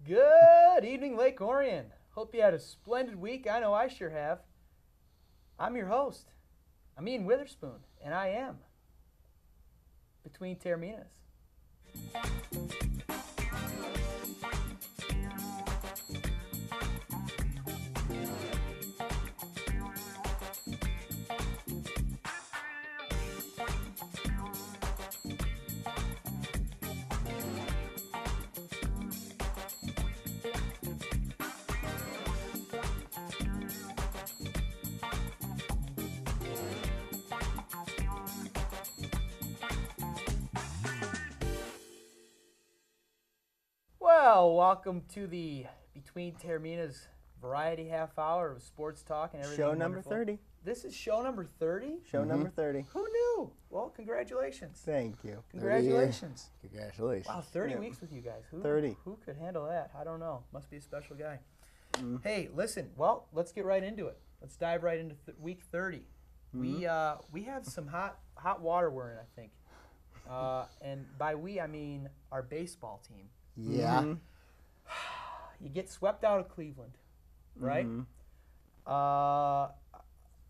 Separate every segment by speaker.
Speaker 1: Good evening, Lake Orion. Hope you had a splendid week. I know I sure have. I'm your host. I'm Ian Witherspoon, and I am Between Taorminas. Well, welcome to the Between Taorminas variety half hour of sports talk and everything.
Speaker 2: Show number
Speaker 1: wonderful.
Speaker 2: 30.
Speaker 1: This is show number 30?
Speaker 2: Show number 30.
Speaker 1: Who knew? Well, congratulations.
Speaker 2: Thank you.
Speaker 1: Congratulations.
Speaker 3: Congratulations.
Speaker 1: Wow, 30
Speaker 2: Yeah.
Speaker 1: weeks with you guys.
Speaker 2: 30.
Speaker 1: Who could handle that? I don't know. Must be a special guy. Hey, listen. Well, let's get right into it. Let's dive right into week 30. We have some hot water we're in, I think. And by we, I mean our baseball team.
Speaker 3: Yeah.
Speaker 2: Mm-hmm.
Speaker 1: You get swept out of Cleveland, right?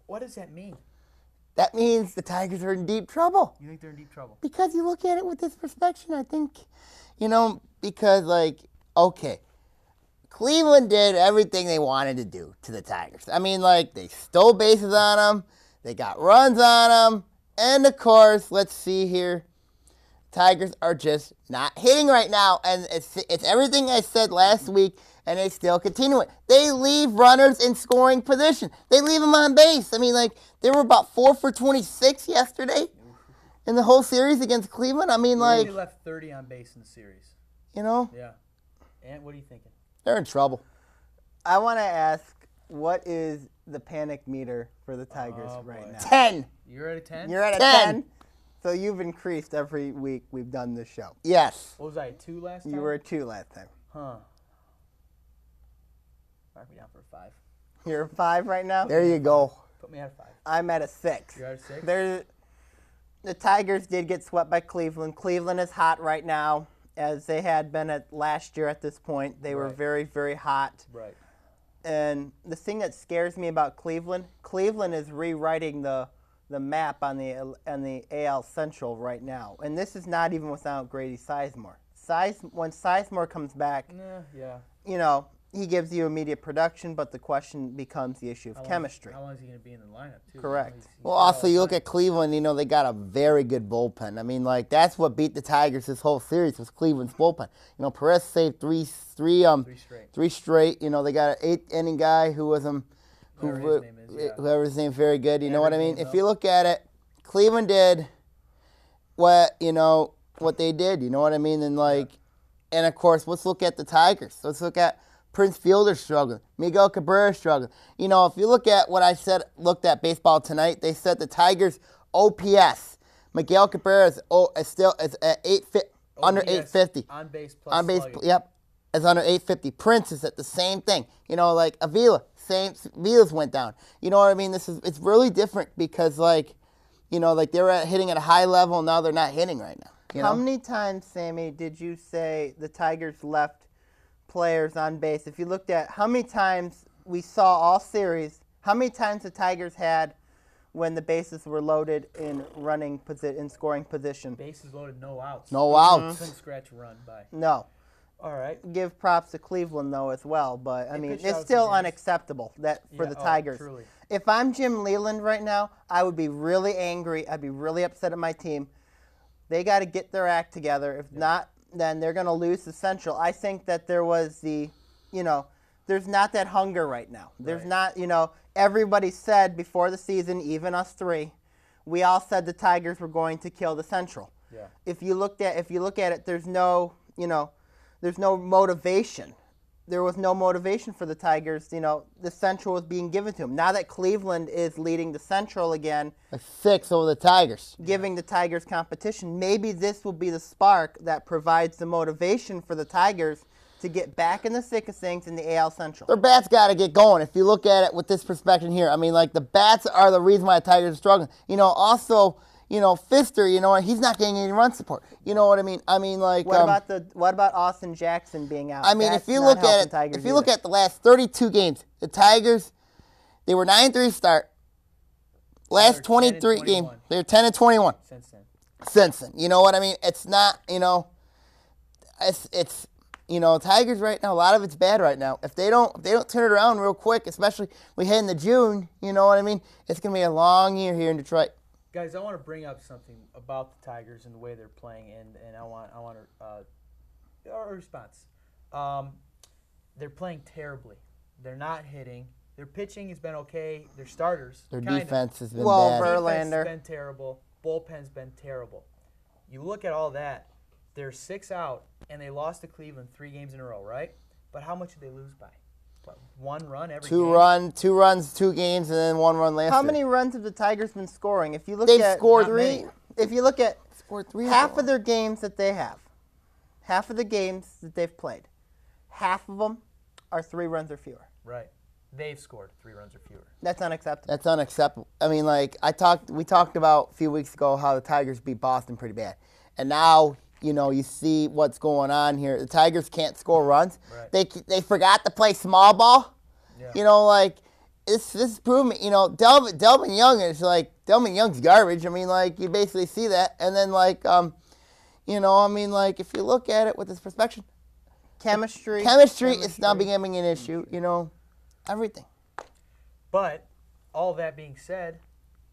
Speaker 1: What does that mean?
Speaker 3: That means the Tigers are in deep trouble.
Speaker 1: You think they're in deep trouble?
Speaker 3: Because you look at it with this perspective, I think, because, okay, Cleveland did everything they wanted to do to the Tigers. I mean, they stole bases on them, they got runs on them, and, of course, let's see here, Tigers are just not hitting right now, and it's everything I said last week, and they still continue it. They leave runners in scoring position. They leave them on base. I mean, they were about 4 for 26 yesterday in the whole series against Cleveland. I mean,
Speaker 1: They only left 30 on base in the series. Yeah. And what are you thinking?
Speaker 3: they're in trouble.
Speaker 2: I want to ask, what is the panic meter for the Tigers right
Speaker 1: boy.
Speaker 2: now?
Speaker 3: 10.
Speaker 1: You're at a 10?
Speaker 2: You're at a
Speaker 3: 10.
Speaker 2: 10. So you've increased every week we've done this show.
Speaker 3: Yes.
Speaker 1: What was I, 2 last time?
Speaker 2: You were a 2 last time.
Speaker 1: Huh. Mark me down for a 5.
Speaker 2: You're a 5 right now?
Speaker 3: There you go.
Speaker 1: Put me at a 5.
Speaker 2: I'm at a 6.
Speaker 1: You're at a 6?
Speaker 2: The Tigers did get swept by Cleveland. Cleveland is hot right now, as they had been at last year at this point. They were
Speaker 1: Right.
Speaker 2: very, very hot.
Speaker 1: Right.
Speaker 2: And the thing that scares me about Cleveland is rewriting the map on the AL Central right now. And this is not even without Grady Sizemore. When Sizemore comes back,
Speaker 1: Yeah.
Speaker 2: he gives you immediate production, but the question becomes the issue of chemistry.
Speaker 1: How long is he going to be in the lineup, too?
Speaker 2: Correct.
Speaker 1: He's
Speaker 3: Well,
Speaker 1: got
Speaker 3: also,
Speaker 1: all
Speaker 3: you
Speaker 1: the
Speaker 3: look
Speaker 1: time.
Speaker 3: at Cleveland, they got a very good bullpen. I mean, that's what beat the Tigers this whole series was Cleveland's bullpen. Perez saved three
Speaker 1: Three straight.
Speaker 3: They got an 8th-inning guy who was
Speaker 1: Whatever his name is, yeah.
Speaker 3: whoever his name, very good. You know what I mean?
Speaker 1: Everything,
Speaker 3: If you look at it, Cleveland did what they did. You know what I mean? And of course, let's look at the Tigers. Let's look at Prince Fielder struggling, Miguel Cabrera struggling. If you look at what I said, looked at baseball tonight, they said the Tigers OPS. Miguel Cabrera is at under
Speaker 1: OPS,
Speaker 3: 850.
Speaker 1: On base plus
Speaker 3: On base,
Speaker 1: slugging.
Speaker 3: yep, is under 850. Prince is at the same thing. Avila, Avila's went down. You know what I mean? It's really different because they were hitting at a high level, now they're not hitting right now.
Speaker 2: How many times, Sammy, did you say the Tigers left players on base? If you looked at how many times we saw all series, how many times the Tigers had when the bases were loaded in scoring position?
Speaker 1: Bases loaded, no outs.
Speaker 3: No outs.
Speaker 1: Couldn't scratch a run by.
Speaker 2: No.
Speaker 1: All right.
Speaker 2: Give props to Cleveland, though, as well. But,
Speaker 1: They pitched
Speaker 2: it's
Speaker 1: out
Speaker 2: still
Speaker 1: some games.
Speaker 2: unacceptable for the
Speaker 1: Yeah,
Speaker 2: Tigers.
Speaker 1: truly.
Speaker 2: If I'm Jim Leland right now, I would be really angry. I'd be really upset at my team. They got to get their act together. If not, then they're going to lose the Central. I think that there was there's not that hunger right now. There's
Speaker 1: Right.
Speaker 2: not, everybody said before the season, even us three, we all said the Tigers were going to kill the Central.
Speaker 1: Yeah.
Speaker 2: If you look at it, there's no motivation. There was no motivation for the Tigers. The Central was being given to them. Now that Cleveland is leading the Central again,
Speaker 3: A 6 over the Tigers.
Speaker 2: giving the Tigers competition, maybe this will be the spark that provides the motivation for the Tigers to get back in the thick of things in the AL Central.
Speaker 3: Their bats got to get going. If you look at it with this perspective here, the bats are the reason why the Tigers are struggling. Also, Pfister, he's not getting any run support. You know what I mean? I mean, like.
Speaker 2: What about Austin Jackson being out?
Speaker 3: I mean,
Speaker 2: That's
Speaker 3: if you
Speaker 2: not
Speaker 3: look at
Speaker 2: helping
Speaker 3: it,
Speaker 2: Tigers
Speaker 3: if you look
Speaker 2: either.
Speaker 3: at the last 32 games, the Tigers, they were 9-3 start. Last
Speaker 1: They're
Speaker 3: 23
Speaker 1: 10 and
Speaker 3: games,
Speaker 1: 21.
Speaker 3: they're 10-21 since then. You know what I mean? It's not, it's Tigers right now. A lot of it's bad right now. If they don't turn it around real quick, especially we head into June, you know what I mean? It's gonna be a long year here in Detroit.
Speaker 1: Guys, I want to bring up something about the Tigers and the way they're playing, and I want a response. They're playing terribly. They're not hitting. Their pitching has been okay. Their starters,
Speaker 3: Their
Speaker 1: kind
Speaker 3: defense has been
Speaker 2: Well,
Speaker 3: bad.
Speaker 1: defense
Speaker 2: Verlander.
Speaker 1: has been terrible. Bullpen's been terrible. You look at all that. They're 6 out, and they lost to Cleveland 3 games in a row, right? But how much did they lose by? What, 1 run every game?
Speaker 3: Two runs, 2 games, and then 1 run last
Speaker 2: How
Speaker 3: year.
Speaker 2: many runs have the Tigers been scoring? If you look
Speaker 3: They've
Speaker 2: at
Speaker 3: scored
Speaker 1: Not
Speaker 3: 3.
Speaker 1: many.
Speaker 2: if you look at
Speaker 3: Scored 3.
Speaker 2: half of their games that they have, half of the games that they've played, half of them are 3 runs or fewer.
Speaker 1: Right. They've scored 3 runs or fewer.
Speaker 2: That's unacceptable.
Speaker 3: That's unacceptable. I mean, like we talked about a few weeks ago how the Tigers beat Boston pretty bad, and now you see what's going on here. The Tigers can't score runs.
Speaker 1: Right.
Speaker 3: They forgot to play small ball.
Speaker 1: Yeah.
Speaker 3: This is proven. Delvin Young is like Delvin Young's garbage. I mean, like you basically see that, and then if you look at it with this perspective,
Speaker 2: Chemistry
Speaker 3: is now becoming an issue. Everything.
Speaker 1: But all that being said,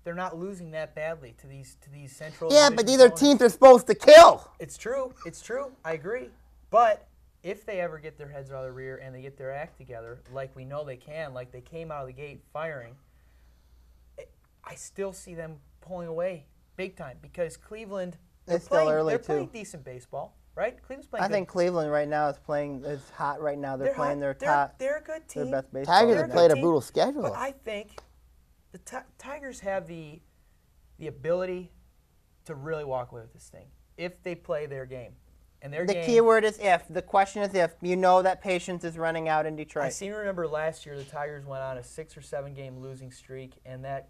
Speaker 1: they're not losing that badly to these central.
Speaker 3: Yeah, but
Speaker 1: division
Speaker 3: these are
Speaker 1: opponents.
Speaker 3: teams they're supposed to kill.
Speaker 1: It's true. I agree. But if they ever get their heads out of the rear and they get their act together, like we know they can, like they came out of the gate firing, I still see them pulling away big time because Cleveland.
Speaker 2: It's still early,
Speaker 1: They're
Speaker 2: too.
Speaker 1: playing decent baseball, right? Cleveland's playing.
Speaker 2: I
Speaker 1: good.
Speaker 2: think Cleveland right now is hot right now. They're playing
Speaker 1: hot.
Speaker 2: their top,
Speaker 1: They're a good team.
Speaker 2: their best baseball.
Speaker 3: Tigers
Speaker 2: right
Speaker 3: have
Speaker 2: now.
Speaker 3: played a
Speaker 1: team,
Speaker 3: brutal schedule.
Speaker 1: But I think the Tigers have the ability to really walk away with this thing if they play their game. And their
Speaker 2: The
Speaker 1: game,
Speaker 2: key word is if. The question is if. You know that patience is running out in
Speaker 1: I
Speaker 2: Detroit.
Speaker 1: seem to remember last year the Tigers went on a 6 or 7 game losing streak, and that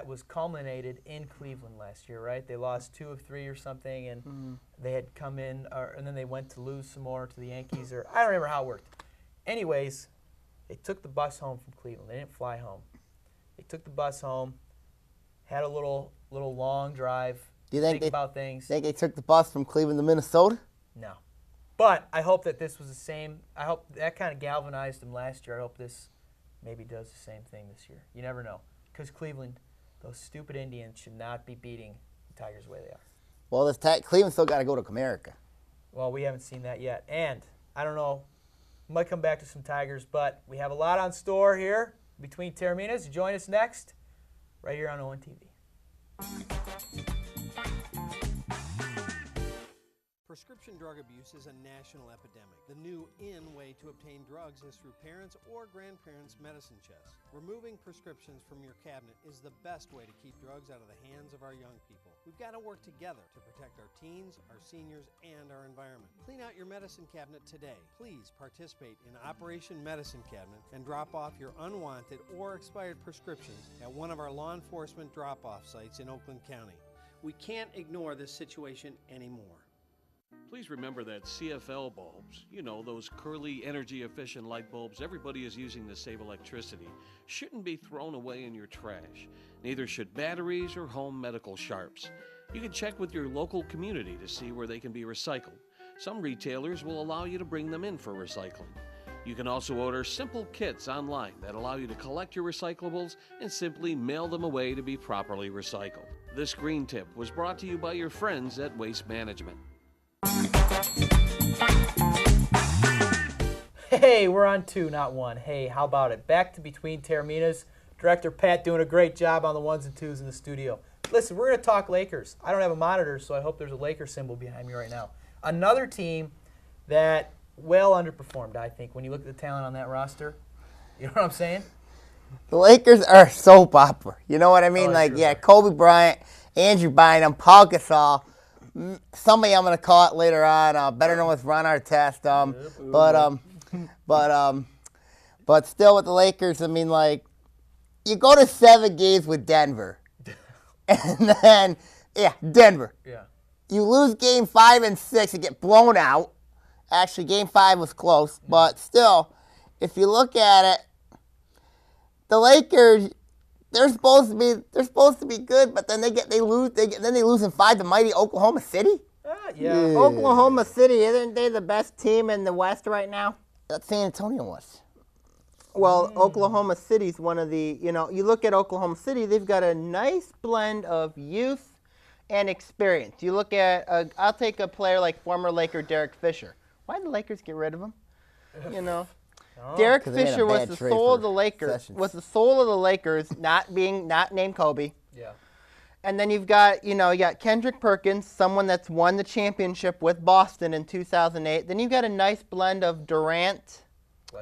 Speaker 1: was culminated in Cleveland last year, right? They lost 2 of 3 or something, and they had come in, and then they went to lose some more to the Yankees, or I don't remember how it worked. Anyways, they took the bus home from Cleveland. They didn't fly home. They took the bus home, had a little long drive.
Speaker 3: Do you think
Speaker 1: about things.
Speaker 3: Think they took the bus from Cleveland to Minnesota?
Speaker 1: No. But I hope that this was the same. I hope that kind of galvanized them last year. I hope this maybe does the same thing this year. You never know. Because Cleveland, those stupid Indians should not be beating the Tigers the way they are.
Speaker 3: Well, Cleveland still got to go to Comerica.
Speaker 1: Well, we haven't seen that yet. And I don't know. We might come back to some Tigers, but we have a lot on store here between Taorminas. Join us next right here on ON TV.
Speaker 4: Prescription drug abuse is a national epidemic. The new way to obtain drugs is through parents' or grandparents' medicine chests. Removing prescriptions from your cabinet is the best way to keep drugs out of the hands of our young people. We've got to work together to protect our teens, our seniors, and our environment. Clean out your medicine cabinet today. Please participate in Operation Medicine Cabinet and drop off your unwanted or expired prescriptions at one of our law enforcement drop-off sites in Oakland County. We can't ignore this situation anymore.
Speaker 5: Please remember that CFL bulbs, those curly, energy-efficient light bulbs everybody is using to save electricity, shouldn't be thrown away in your trash. Neither should batteries or home medical sharps. You can check with your local community to see where they can be recycled. Some retailers will allow you to bring them in for recycling. You can also order simple kits online that allow you to collect your recyclables and simply mail them away to be properly recycled. This green tip was brought to you by your friends at Waste Management.
Speaker 1: Hey, we're on 2, not 1. Hey, how about it? Back to Between Taorminas. Director Pat doing a great job on the 1s and 2s in the studio. Listen, we're going to talk Lakers. I don't have a monitor, so I hope there's a Laker symbol behind me right now. Another team that well underperformed, I think, when you look at the talent on that roster. You know what I'm saying?
Speaker 3: The Lakers are a soap opera. You know what I mean?
Speaker 1: Oh, sure.
Speaker 3: Kobe Bryant, Andrew Bynum, Paul Gasol. Somebody I'm going to call it later on, better known as Ron Artest. But still with the Lakers, you go to 7 games with Denver. And then, Denver.
Speaker 1: Yeah.
Speaker 3: You lose game 5 and 6 and get blown out. Actually, game 5 was close, but still, if you look at it, the Lakers, they're supposed to be good, but then they lose in 5 to mighty Oklahoma City.
Speaker 1: Yeah.
Speaker 2: Oklahoma City, isn't they the best team in the West right now?
Speaker 3: That San Antonio was.
Speaker 2: Well, Oklahoma City's one of the, you look at Oklahoma City, they've got a nice blend of youth and experience. You look at, I'll take a player like former Laker Derek Fisher. Why did the Lakers get rid of him? Derek
Speaker 3: 'Cause they had a
Speaker 2: Fisher was
Speaker 3: bad
Speaker 2: the
Speaker 3: trade
Speaker 2: soul
Speaker 3: for
Speaker 2: of the Lakers.
Speaker 3: Sessions.
Speaker 2: Was the soul of the Lakers, not named Kobe.
Speaker 1: Yeah.
Speaker 2: And then you've got, you got Kendrick Perkins, someone that's won the championship with Boston in 2008. Then you've got a nice blend of Durant,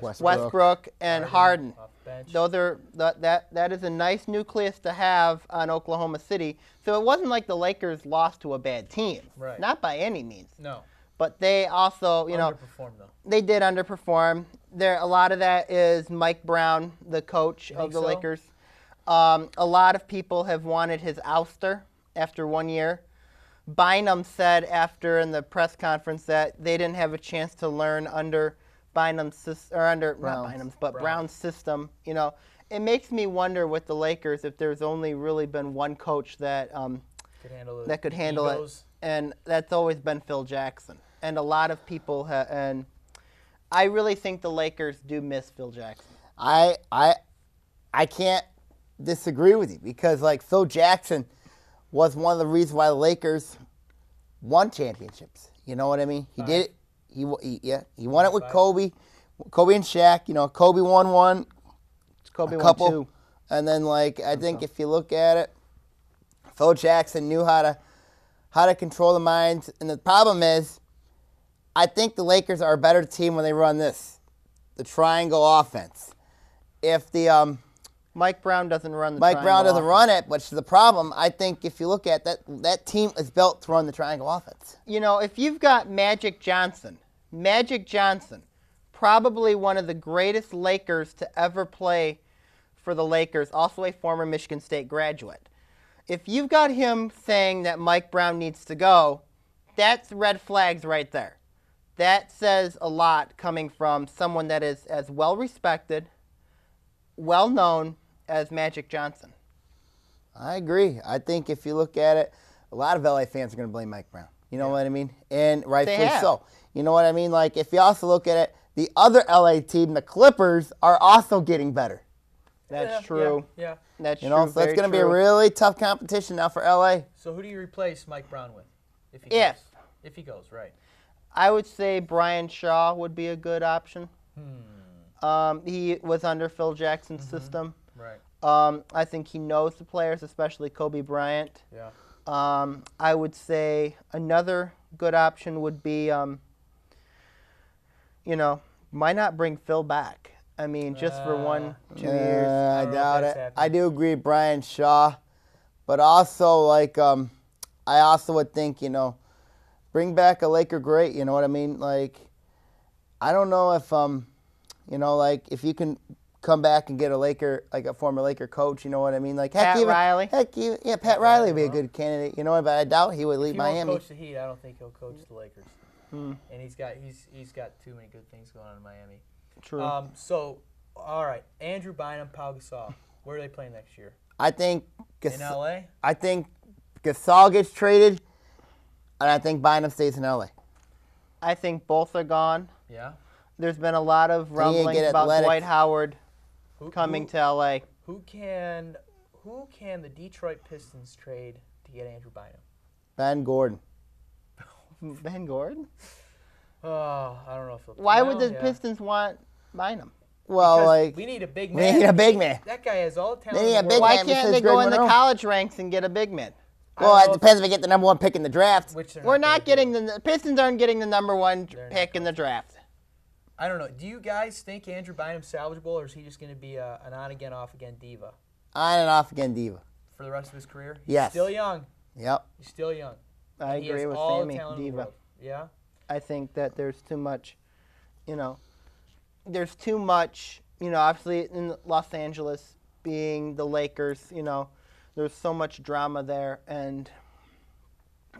Speaker 2: Westbrook, and Harden.
Speaker 1: Off the bench.
Speaker 2: Those are that is a nice nucleus to have on Oklahoma City. So it wasn't like the Lakers lost to a bad team,
Speaker 1: Right.
Speaker 2: not by any means.
Speaker 1: No.
Speaker 2: But they also,
Speaker 1: Underperformed though.
Speaker 2: they did underperform. A lot of that is Mike Brown, the coach
Speaker 1: You
Speaker 2: of
Speaker 1: think
Speaker 2: the
Speaker 1: so?
Speaker 2: Lakers. A lot of people have wanted his ouster after 1 year. Bynum said in the press conference that they didn't have a chance to learn under Bynum's Brown's system. It makes me wonder with the Lakers if there's only really been one coach that could handle it,
Speaker 1: egos.
Speaker 2: and that's always been Phil Jackson. And a lot of people and I really think the Lakers do miss Phil Jackson.
Speaker 3: I can't disagree with you because like Phil Jackson was one of the reasons why the Lakers won championships. You know what I mean? He did it. He won it with Kobe and Shaq. Kobe won one.
Speaker 2: Kobe
Speaker 3: a
Speaker 2: won
Speaker 3: couple,
Speaker 2: 2.
Speaker 3: and then I think if you look at it, Phil Jackson knew how to control the minds. And the problem is, I think the Lakers are a better team when they run the triangle offense. If the
Speaker 2: Mike Brown doesn't run the
Speaker 3: Mike Brown
Speaker 2: triangle
Speaker 3: doesn't
Speaker 2: offense.
Speaker 3: run it, which is the problem. I think if you look at that team is built to run the triangle offense.
Speaker 2: If you've got Magic Johnson, probably one of the greatest Lakers to ever play for the Lakers, also a former Michigan State graduate. If you've got him saying that Mike Brown needs to go, that's red flags right there. That says a lot coming from someone that is as well respected, well known as Magic Johnson.
Speaker 3: I agree. I think if you look at it, a lot of LA fans are going to blame Mike Brown. You know what I mean? And rightfully so. You know what I mean? Like, if you also look at it, the other LA team, the Clippers, are also getting better.
Speaker 2: That's true.
Speaker 1: Yeah.
Speaker 2: That's true.
Speaker 3: So it's going to be a really tough competition now for LA.
Speaker 1: So who do you replace Mike Brown with? If he goes, right.
Speaker 2: I would say Brian Shaw would be a good option. He was under Phil Jackson's system.
Speaker 1: Right.
Speaker 2: I think he knows the players, especially Kobe Bryant.
Speaker 1: Yeah.
Speaker 2: I would say another good option would be, why not bring Phil back? I mean, just for 1-2 years.
Speaker 3: I doubt it.
Speaker 1: happening.
Speaker 3: I do agree, Brian Shaw. But also, I also would think, bring back a Laker great, you know what I mean? Like, I don't know if, if you can come back and get a Laker, like a former Laker coach, you know what I mean? Like,
Speaker 2: Pat Riley?
Speaker 3: Pat Riley would be a good candidate, but I doubt he would leave
Speaker 1: If he
Speaker 3: Miami.
Speaker 1: won't coach the Heat, I don't think he'll coach the Lakers. And he's got too many good things going on in Miami.
Speaker 2: True.
Speaker 1: So, all right, Andrew Bynum, Pau Gasol. Where are they playing next year?
Speaker 3: I think
Speaker 1: In LA?
Speaker 3: I think Gasol gets traded, and I think Bynum stays in LA.
Speaker 2: I think both are gone.
Speaker 1: Yeah.
Speaker 2: There's been a lot of
Speaker 3: get
Speaker 2: rumblings about
Speaker 3: athletic.
Speaker 2: Dwight Howard coming to LA.
Speaker 1: Who can the Detroit Pistons trade to get Andrew Bynum?
Speaker 3: Ben Gordon.
Speaker 2: Ben Gordon?
Speaker 1: Oh, I don't know if.
Speaker 2: Why would the Pistons want Bynum?
Speaker 3: Well,
Speaker 1: Because we need a big man.
Speaker 3: we need a big man.
Speaker 1: That guy has all the talent.
Speaker 3: They need
Speaker 1: in the
Speaker 3: a big
Speaker 1: world.
Speaker 2: Why
Speaker 3: man
Speaker 2: can't
Speaker 3: besides
Speaker 2: they go
Speaker 3: Greg
Speaker 2: in the
Speaker 3: Monroe.
Speaker 2: college ranks and get a big man?
Speaker 3: Well,
Speaker 1: I
Speaker 3: it
Speaker 1: don't know
Speaker 3: depends if they get the number 1 pick in the draft.
Speaker 1: Which they're
Speaker 2: We're
Speaker 1: not
Speaker 2: not
Speaker 1: gonna
Speaker 2: getting
Speaker 1: do.
Speaker 2: the Pistons aren't getting the number 1
Speaker 1: They're not
Speaker 2: pick in the draft.
Speaker 1: I don't know. Do you guys think Andrew Bynum's salvageable, or is he just going to be an on-again, off-again diva
Speaker 3: On and off again diva.
Speaker 1: for the rest of his career? He's
Speaker 3: Yes.
Speaker 1: still young.
Speaker 3: Yep.
Speaker 1: He's still young.
Speaker 2: I
Speaker 1: And he
Speaker 2: agree
Speaker 1: has
Speaker 2: with
Speaker 1: all the
Speaker 2: Sammy,
Speaker 1: talent in the
Speaker 2: diva.
Speaker 1: world. Yeah.
Speaker 2: I think that there's too much, there's too much, obviously in Los Angeles being the Lakers, there's so much drama there, and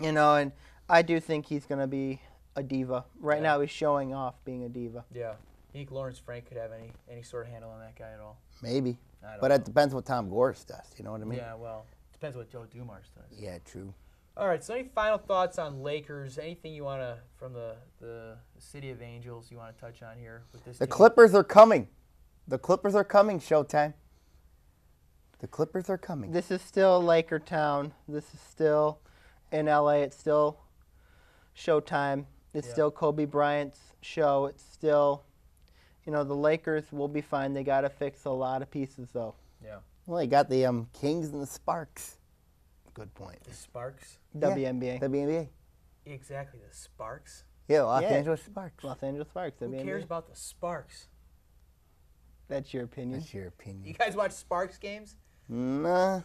Speaker 2: and I do think he's going to be a diva. Right now, he's showing off being a diva.
Speaker 1: Yeah. You think Lawrence Frank could have any sort of handle on that guy at all?
Speaker 3: Maybe.
Speaker 1: I don't
Speaker 3: But
Speaker 1: know.
Speaker 3: it depends what Tom Gores does. You know what I mean?
Speaker 1: Yeah, well, depends what Joe Dumars does.
Speaker 3: Yeah, true.
Speaker 1: All right, so any final thoughts on Lakers? Anything you want to, from the City of Angels, you want to touch on here with this
Speaker 3: The
Speaker 1: team?
Speaker 3: Clippers are coming. The Clippers are coming, Showtime. The Clippers are coming.
Speaker 2: This is still Laker town. This is still in LA. It's still Showtime. It's still Kobe Bryant's show. It's still, the Lakers will be fine. They got to fix a lot of pieces, though.
Speaker 1: Yeah.
Speaker 3: Well, you got the Kings and the Sparks. Good point.
Speaker 1: The Sparks?
Speaker 2: WNBA.
Speaker 3: WNBA.
Speaker 1: Exactly, the Sparks.
Speaker 3: Yeah, Los
Speaker 2: Yeah.
Speaker 3: Angeles Sparks.
Speaker 2: Los Angeles Sparks.
Speaker 1: Who
Speaker 2: WNBA.
Speaker 1: cares about the Sparks?
Speaker 2: That's your opinion.
Speaker 3: That's your
Speaker 1: You
Speaker 3: opinion.
Speaker 1: guys watch Sparks games?
Speaker 3: Nah.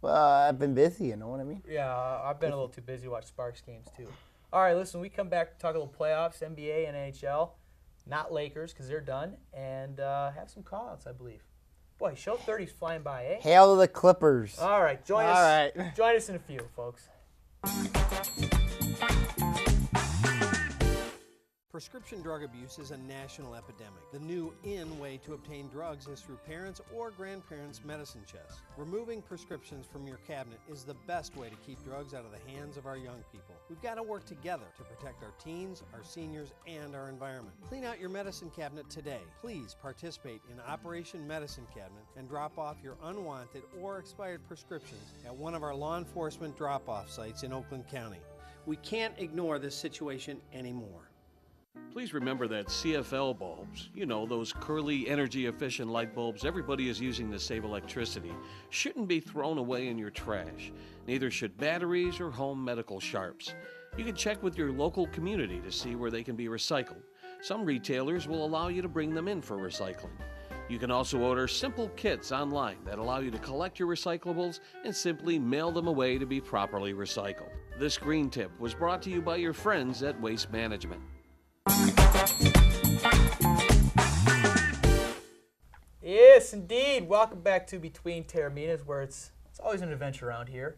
Speaker 3: Well, I've been busy, you know what I mean?
Speaker 1: Yeah, I've been a little too busy to watch Sparks games, too. All right, listen, we come back, talk a little playoffs, NBA and NHL. Not Lakers, because they're done. And have some call-outs, I believe. Boy, show 30's flying by, eh?
Speaker 3: Hail to the Clippers.
Speaker 1: All right, join us.
Speaker 2: All right.
Speaker 1: Join us in a few, folks.
Speaker 4: Prescription drug abuse is a national epidemic. The new in way to obtain drugs is through parents' or grandparents' medicine chest. Removing prescriptions from your cabinet is the best way to keep drugs out of the hands of our young people. We've got to work together to protect our teens, our seniors, and our environment. Clean out your medicine cabinet today. Please participate in Operation Medicine Cabinet and drop off your unwanted or expired prescriptions at one of our law enforcement drop-off sites in Oakland County. We can't ignore this situation anymore.
Speaker 5: Please remember that CFL bulbs, those curly, energy-efficient light bulbs everybody is using to save electricity, shouldn't be thrown away in your trash. Neither should batteries or home medical sharps. You can check with your local community to see where they can be recycled. Some retailers will allow you to bring them in for recycling. You can also order simple kits online that allow you to collect your recyclables and simply mail them away to be properly recycled. This green tip was brought to you by your friends at Waste Management.
Speaker 1: Yes, indeed. Welcome back to Between Taorminas, where it's always an adventure around here.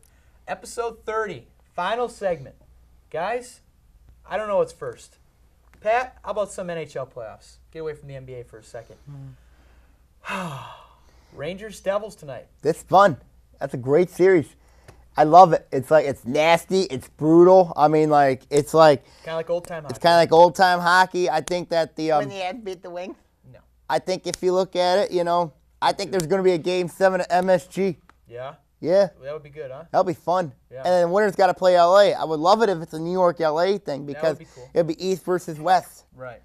Speaker 1: Episode 30, final segment. Guys, I don't know what's first. Pat, how about some NHL playoffs? Get away from the NBA for a second. Rangers, Devils tonight.
Speaker 3: That's fun. That's a great series. I love it. It's nasty. It's brutal. I mean, it's
Speaker 1: Kind of like old-time hockey.
Speaker 3: It's kind of like old-time hockky. I think that
Speaker 2: When the Eds beat the Wings?
Speaker 1: No.
Speaker 3: I think if you look at it, I think there's going to be a Game 7 at MSG.
Speaker 1: Yeah?
Speaker 3: Yeah.
Speaker 1: That would be good, huh?
Speaker 3: That'll be fun.
Speaker 1: Yeah.
Speaker 3: And then winner's got to play LA. I would love it if it's a New York-LA thing because
Speaker 1: be cool.
Speaker 3: it'll be East versus West.
Speaker 1: Right.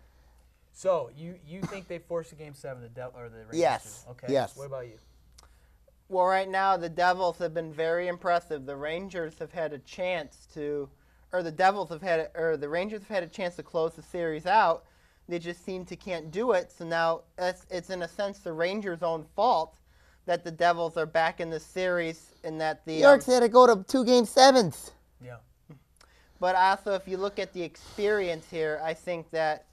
Speaker 1: So, you think they forced a Game 7, the Rangers?
Speaker 3: Yes.
Speaker 1: Okay.
Speaker 3: Yes.
Speaker 1: What about you?
Speaker 2: Well, right now, the Devils have been very impressive. The Rangers have had a chance to, or the Rangers have had a chance to close the series out. They just seem to can't do it. So now it's in a sense the Rangers' own fault that the Devils are back in the series and that the
Speaker 3: New York's had to go to 2 Game 7s.
Speaker 1: Yeah.
Speaker 2: But also, if you look at the experience here, I think that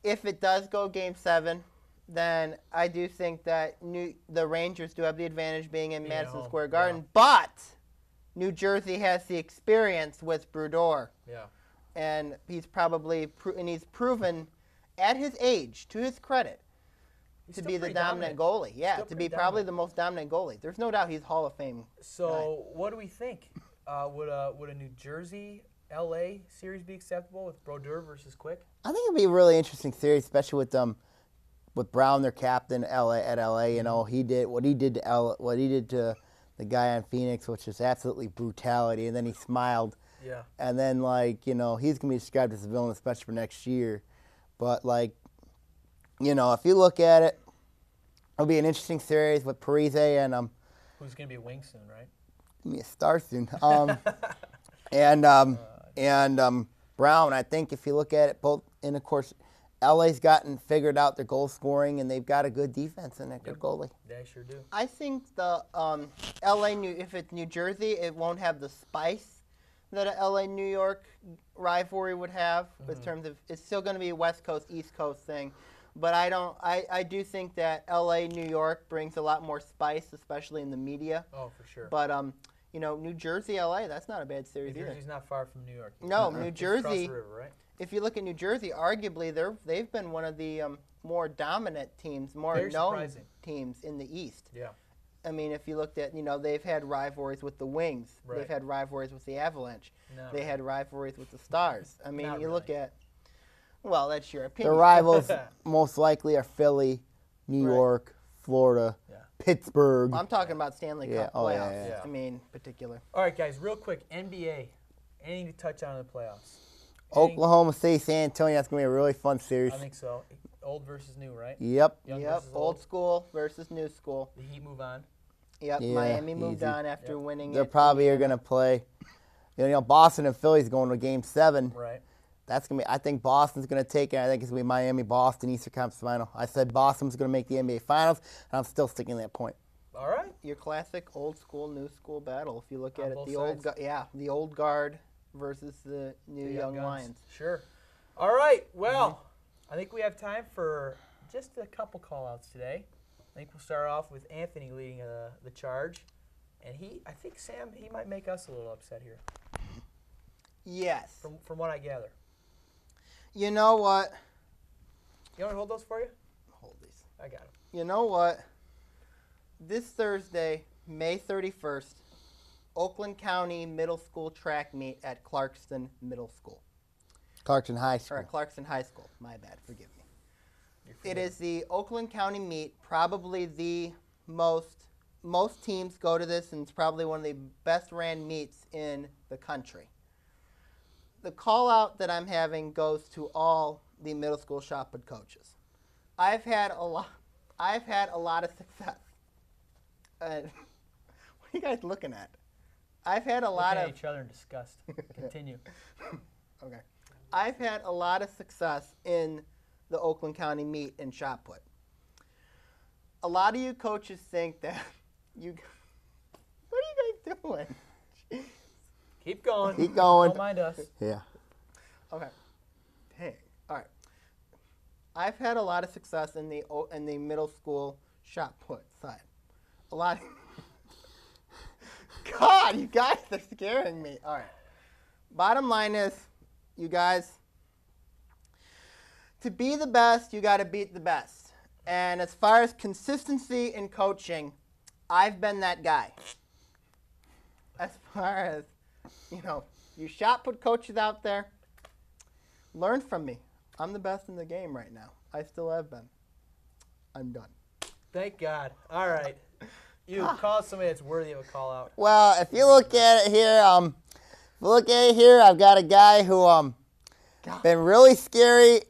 Speaker 2: if it does go Game 7, then I do think that the Rangers do have the advantage being in Madison Square Garden.
Speaker 1: Yeah.
Speaker 2: But New Jersey has the experience with Brodeur.
Speaker 1: Yeah.
Speaker 2: And he's he's proven at his age, to his credit, to be the dominant goalie. Yeah,
Speaker 1: Still
Speaker 2: to
Speaker 1: pretty
Speaker 2: be probably
Speaker 1: dominant.
Speaker 2: the most dominant goalie. There's no doubt he's Hall of Fame.
Speaker 1: So, what do we think? Would a New Jersey LA series be acceptable with Brodeur versus Quick?
Speaker 3: I think it'll be a really interesting series, especially with Brown, their captain at LA. He did what he did to the guy on Phoenix, which is absolutely brutality. And then he smiled.
Speaker 1: Yeah.
Speaker 3: And then he's gonna be described as a villain, especially for next year. But if you look at it, it'll be an interesting series with Parise and
Speaker 1: Who's going to be a wing soon, right?
Speaker 3: give me a star soon. And Brown. I think if you look at it, both, and of course, LA's gotten figured out their goal scoring, and they've got a good defense and a good goalie.
Speaker 1: They sure do.
Speaker 2: I think the if it's New Jersey, it won't have the spice that a LA-New York rivalry would have in terms of it's still going to be a West Coast, East Coast thing. But I do think that L.A., New York brings a lot more spice, especially in the media.
Speaker 1: Oh, for sure.
Speaker 2: But New Jersey, L.A., that's not a bad series
Speaker 1: New
Speaker 2: either.
Speaker 1: Jersey's not far from New York.
Speaker 2: No, New
Speaker 1: Just across
Speaker 2: Jersey.
Speaker 1: the river, right?
Speaker 2: If you look at New Jersey, arguably they've been one of the more dominant teams, more
Speaker 1: Very
Speaker 2: known
Speaker 1: surprising.
Speaker 2: teams in the East.
Speaker 1: Yeah.
Speaker 2: I mean, if you looked at, they've had rivalries with the Wings.
Speaker 1: Right.
Speaker 2: They've had rivalries with the Avalanche.
Speaker 1: No.
Speaker 2: They had rivalries with the Stars. I mean,
Speaker 1: Not
Speaker 2: you look
Speaker 1: really.
Speaker 2: at, well, that's your
Speaker 3: The
Speaker 2: opinion.
Speaker 3: rivals most likely are Philly, New
Speaker 2: Right.
Speaker 3: York, Florida,
Speaker 1: Yeah.
Speaker 3: Pittsburgh.
Speaker 2: I'm talking about Stanley
Speaker 3: Yeah,
Speaker 2: Cup
Speaker 3: oh,
Speaker 2: playoffs.
Speaker 3: yeah,
Speaker 1: yeah.
Speaker 2: I mean, particular.
Speaker 1: All right, guys, real quick, NBA. Anything to touch on in the playoffs?
Speaker 3: Oklahoma City, San Antonio. That's going to be a really fun series.
Speaker 1: I think so. Old versus new, right?
Speaker 3: Yep.
Speaker 1: Young
Speaker 2: Yep,
Speaker 1: versus
Speaker 2: old school versus new school.
Speaker 1: The Heat move on.
Speaker 2: Yep,
Speaker 3: Yeah,
Speaker 2: Miami moved
Speaker 3: easy.
Speaker 2: on after
Speaker 1: Yep.
Speaker 2: winning
Speaker 3: They're
Speaker 2: it.
Speaker 3: probably are going to play. Boston and Philly's going to Game 7.
Speaker 1: Right.
Speaker 3: That's going to be. I think Boston's going to take it. I think it's going to be Miami-Boston Eastern Conference Final. I said Boston's going to make the NBA Finals, and I'm still sticking to that point.
Speaker 1: All right.
Speaker 2: Your classic old school, new school battle. If you look
Speaker 1: On
Speaker 2: at it,
Speaker 1: both
Speaker 2: the
Speaker 1: sides.
Speaker 2: the old guard versus the new
Speaker 1: The
Speaker 2: young
Speaker 1: guns.
Speaker 2: Lions.
Speaker 1: Sure. All right. Well, I think we have time for just a couple call-outs today. I think we'll start off with Anthony leading the charge. And I think Sam, he might make us a little upset here,
Speaker 2: Yes.
Speaker 1: from what I gather.
Speaker 2: You know what?
Speaker 1: You want to hold those for you?
Speaker 2: Hold these.
Speaker 1: I got them.
Speaker 2: You know what? This Thursday, May 31st, Oakland County Middle School track meet at Clarkston Middle School.
Speaker 3: Clarkson High
Speaker 2: Or
Speaker 3: School.
Speaker 2: at Clarkston High School. My bad. Forgive me. It is the Oakland County meet, probably the most teams go to this, and it's probably one of the best ran meets in the country. The call out that I'm having goes to all the middle school shot put coaches. I've had a lot of success. What are you guys looking at? I've had a lot
Speaker 1: Looking
Speaker 2: of
Speaker 1: at each other in disgust. Continue.
Speaker 2: Okay. I've had a lot of success in the Oakland County meet and shot put. A lot of you coaches think that what are you guys doing?
Speaker 1: Keep going.
Speaker 3: Keep going.
Speaker 1: Don't mind us.
Speaker 3: Yeah.
Speaker 2: Okay. Dang. All right. I've had a lot of success in the middle school shot put side. A lot. God, you guys are scaring me. All right. Bottom line is, you guys, to be the best, you got to beat the best. And as far as consistency in coaching, I've been that guy. As far as, you shot put coaches out there, learn from me. I'm the best in the game right now. I still have been. I'm done.
Speaker 1: Thank God. All right. You call somebody that's worthy of a call out.
Speaker 3: Well, if you look at it here, I've got a guy who been really scary.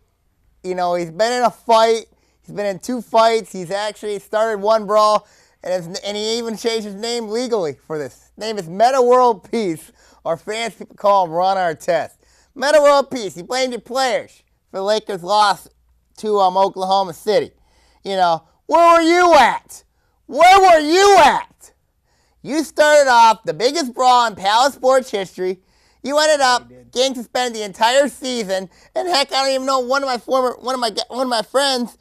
Speaker 3: He's been in a fight. He's been in 2 fights. He's actually started 1 brawl, and he even changed his name legally for this. His name is Meta World Peace, or fans people call him Ron Artest. Meta World Peace. He blamed your players for the Lakers' loss to Oklahoma City. Where were you at? Where were you at? You started off the biggest brawl in Palace sports history. You ended up getting suspended the entire season, and heck, I don't even know one of my friends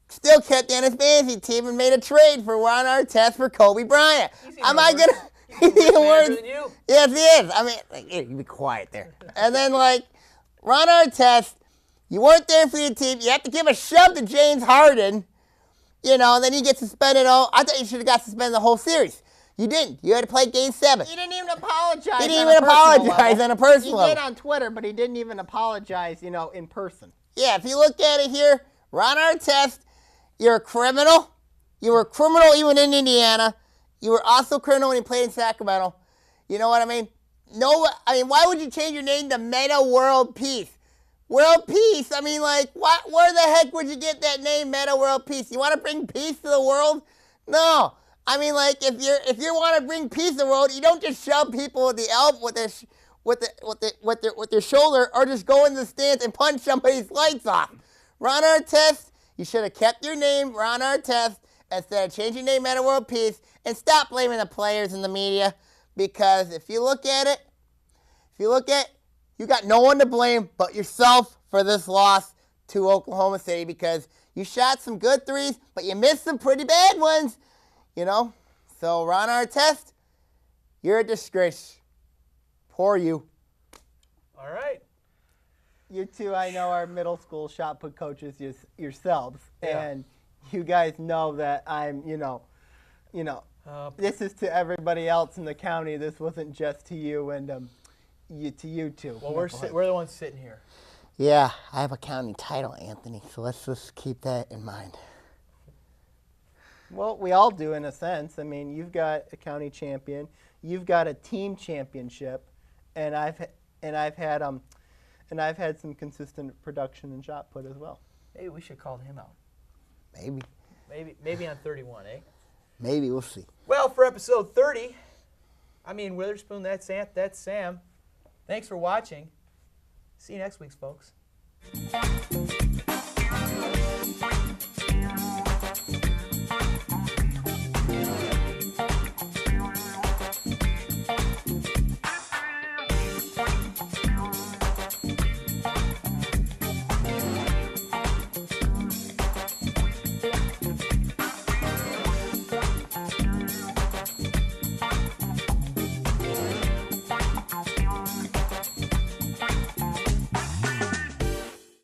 Speaker 3: still kept in his fantasy team and made a trade for Ron Artest for Kobe Bryant. Am I gonna? He's even worse
Speaker 1: than you.
Speaker 3: Yes, he is. I mean, hey, you be quiet there. And then Ron Artest, you weren't there for your team. You have to give a shove to James Harden. And then you get suspended. I thought you should have got suspended the whole series. You didn't. You had to play Game 7.
Speaker 2: He didn't even apologize.
Speaker 3: He didn't even apologize on a personal
Speaker 2: He
Speaker 3: level.
Speaker 2: did on Twitter, but he didn't even apologize, in person.
Speaker 3: Yeah, if you look at it here, Ron Artest, you're a criminal. You were a criminal even in Indiana. You were also a criminal when you played in Sacramento. You know what I mean? Why would you change your name to Meta World Peace? World Peace? Where the heck would you get that name, Meta World Peace? You want to bring peace to the world? No. If you want to bring peace to the world, you don't just shove people with the elbow with their shoulder, or just go in the stands and punch somebody's lights off. Ron Artest, you should have kept your name, Ron Artest, instead of changing your name, Meta World Peace, and stop blaming the players and the media. Because if you look at it, you got no one to blame but yourself for this loss to Oklahoma City, because You shot some good threes, but you missed some pretty bad ones, you know. So Ron Artest, you're a disgrace. Poor you.
Speaker 1: All right.
Speaker 2: You two, I know, are middle school shot put coaches yourselves,
Speaker 1: Yeah.
Speaker 2: and you guys know that I'm, this is to everybody else in the county. This wasn't just to you and to you two.
Speaker 1: Well, we're the ones sitting here.
Speaker 3: Yeah, I have a county title, Anthony, so let's just keep that in mind.
Speaker 2: Well, we all do in a sense. I mean, you've got a county champion, you've got a team championship, and I've had some consistent production and shot put as well.
Speaker 1: Maybe we should call him out.
Speaker 3: Maybe
Speaker 1: on 31, eh?
Speaker 3: Maybe, we'll see.
Speaker 1: Well, for episode 30, I mean, Witherspoon, that's Sam. Thanks for watching. See you next week, folks.